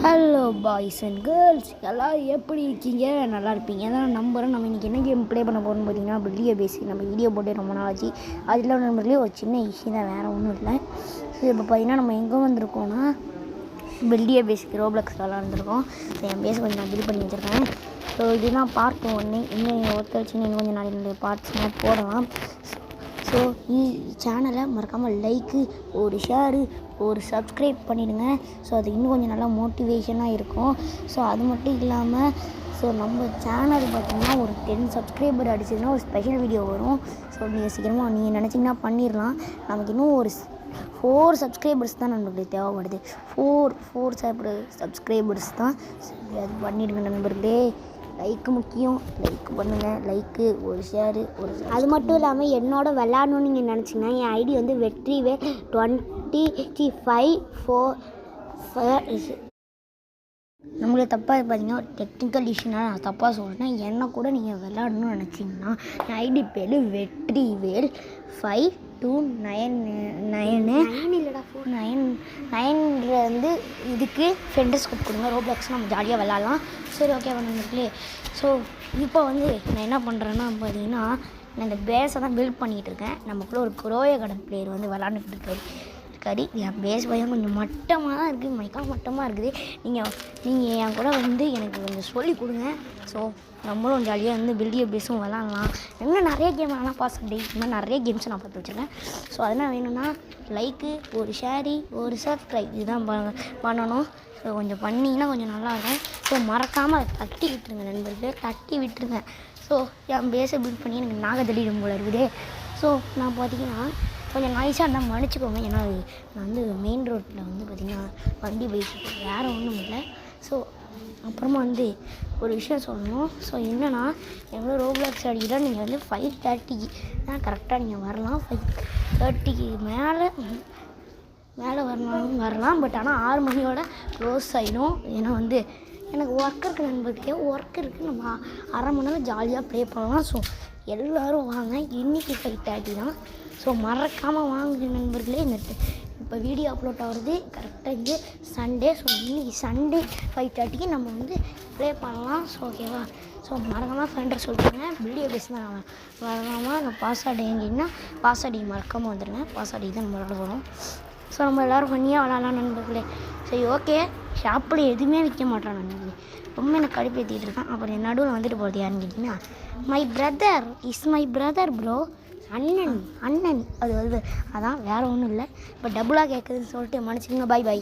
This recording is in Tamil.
ஹலோ பாய்ஸ் அண்ட் கேர்ள்ஸ், எல்லோரும் எப்படி இருக்கீங்க? நல்லா இருப்பீங்க தான் நம்புகிறேன். நம்ம இன்றைக்கி என்ன கேம் ப்ளே பண்ண போகிறோம்னு பார்த்தீங்கன்னா வெளியே பேசி நம்ம வீடியோ போட்டு ரொம்ப நாள் ஆச்சு. அதில் நம்பர்லேயே ஒரு சின்ன இஷ்யூ தான், வேறு ஒன்றும் இல்லை. ஸோ இப்போ பார்த்தீங்கன்னா நம்ம எங்கே வந்திருக்கோன்னா வெளியே பேசிக்கு ரோப்ளக்ஸ் விளாண்டுருக்கோம். என் பேச கொஞ்சம் நான் பில் பண்ணி வச்சுருக்கேன். ஸோ இதுதான் பார்ட் 1. இன்னும் ஒருத்தர் வச்சு இன்னும் கொஞ்சம் நாளைக்கு பார்ட்ஸ்லாம் போடலாம். ஸோ சேனலை மறக்காமல் லைக்கு, ஒரு ஷேரு, ஒரு சப்ஸ்கிரைப் பண்ணிவிடுங்க. ஸோ அது இன்னும் கொஞ்சம் நல்லா மோட்டிவேஷனாக இருக்கும். ஸோ அது மட்டும் இல்லாமல் நம்ம சேனல் பார்த்திங்கன்னா ஒரு 10 சப்ஸ்கிரைபர் அடிச்சதுன்னா ஒரு ஸ்பெஷல் வீடியோ வரும். ஸோ நீங்கள் சீக்கிரமாக நீங்கள் நினச்சிங்கன்னா பண்ணிடலாம். நமக்கு இன்னும் ஒரு 4 சப்ஸ்கிரைபர்ஸ் தான் நம்மளுக்கு தேவைப்படுது. 4 சப்ஸ்கிரைபர்ஸ் தான். அது பண்ணிவிடுங்க நண்பர்களே. லைக்கு முக்கியம், லைக் பண்ணுங்கள். லைக்கு, ஒரு ஷேரு, அது மட்டும் இல்லாமல் என்னோட விளாடணுன்னு நீங்கள் நினச்சிங்கன்னா என் ஐடி வந்து வெற்றிவேல் 254. நம்மளுக்கு தப்பாக பார்த்தீங்கன்னா ஒரு டெக்னிக்கல் இஷ்யூனா நான் தப்பாக சொல்கிறேன். என்ன கூட நீங்கள் விளாடணும்னு நினச்சிங்கன்னா என் ஐடி பேர் வெற்றிவேல் 5299 வந்து இதுக்கு ஃப்ரெண்ட்ஸ் கொடுங்க. ரோப்ளக்ஸ் நம்ம ஜாலியாக விளாட்லாம். சரி, ஓகே வந்துருக்குலே. ஸோ இப்போ வந்து நான் என்ன பண்ணுறேன்னா பார்த்தீங்கன்னா நான் இந்த பேஸை தான் பில்ட் பண்ணிகிட்டு இருக்கேன். நமக்குள்ளே ஒரு குரோயகடன் பிளேயர் வந்து விளாண்டுக்கிட்டு இருக்காரு. என் பேஸ் பையன் கொஞ்சம் மட்டமாக தான் இருக்குது, மைக்கா மட்டமாக இருக்குது. நீங்கள் என் கூட வந்து எனக்கு கொஞ்சம் சொல்லிக் கொடுங்க. ஸோ நம்மளும் ஜாலியாக வந்து பில்டிய பேஸும் விளாட்லாம். இன்னும் நிறைய கேம் விளாட்லாம். பாஸ்டே இந்த மாதிரி நிறைய கேம்ஸும் நான் பார்த்து வச்சுருக்கேன். ஸோ அதெல்லாம் வேணும்னா லைக்கு, ஒரு ஷேரி, ஒரு சப்ஸ்கிரைப் இதுதான் பண்ணணும். ஸோ கொஞ்சம் பண்ணிங்கன்னா கொஞ்சம் நல்லாயிருக்கும். ஸோ மறக்காமல் தட்டி விட்டுருங்க நண்பர்களே, தட்டி விட்டுருங்க. ஸோ என் பேஸை பில்ட் பண்ணி எனக்கு நாகத்தடிடும் போல இருக்குது. ஸோ நான் பார்த்தீங்கன்னா கொஞ்சம் நாய்ஸாக இருந்தால் மன்னிச்சிக்கோங்க. ஏன்னா நான் வந்து மெயின் ரோட்டில் வந்து பார்த்திங்கன்னா வண்டி போயிட்டு வேறு ஒன்றும் இல்லை. ஸோ அப்புறமா வந்து ஒரு விஷயம் சொல்லணும். ஸோ என்னென்னா எவ்வளோ ரோப்ளாக்ஸ் அடிக்கிட்டால் நீங்கள் வந்து 5:30 தான் கரெக்டாக நீங்கள் வரலாம். 5:30 மேலே வரலாம். பட் ஆனால் 6 மணியோட க்ளோஸ் ஆகிடும். ஏன்னா வந்து எனக்கு ஒர்க் இருக்குது நண்பர்களே, ஒர்க் இருக்குது. நம்ம அரை மணி நேரம் ஜாலியாக ப்ளே பண்ணலாம். ஸோ எல்லோரும் வாங்க. இன்றைக்கி 5:30 தான். ஸோ மறக்காமல் வாங்க நண்பர்களே. இப்போ வீடியோ அப்லோட் ஆகுறது கரெக்டாக இங்கே சண்டே. ஸோ இன்றைக்கி சண்டே 5:30க்கு நம்ம வந்து ப்ளே பண்ணலாம். ஸோ ஓகேவா? ஸோ மறக்காமல் ஃப்ரெண்டை சொல்லிட்டுங்க. வீடியோ பேசி தான் வரலாமா? நான் பாஸ்வேர்டு எங்கன்னா பாஸ்வேர்டு மறக்காமல் வந்துடுங்க. பாஸ்வேர்டு தான் நம்ம விளாட போகிறோம். ஸோ நம்ம எல்லோரும் பண்ணியாக விளாட்லாம் நண்பர்களே. சரி, ஓகே. ஷாப்பில் எதுவுமே விற்க மாட்டேறான் நண்பர்களே. ரொம்ப எனக்கு கடுப்பேற்றிட்டு இருக்கேன். அப்புறம் நடுவில் வந்துட்டு போகிறது யாருன்னு கேட்டிங்கன்னா மை பிரதர் ப்ரோ. அண்ணன் அது அதான் வேறு ஒன்றும் இல்லை. இப்போ டபுளாக கேட்குதுன்னு சொல்லிட்டு மன்னிச்சுக்கோங்க. பாய்.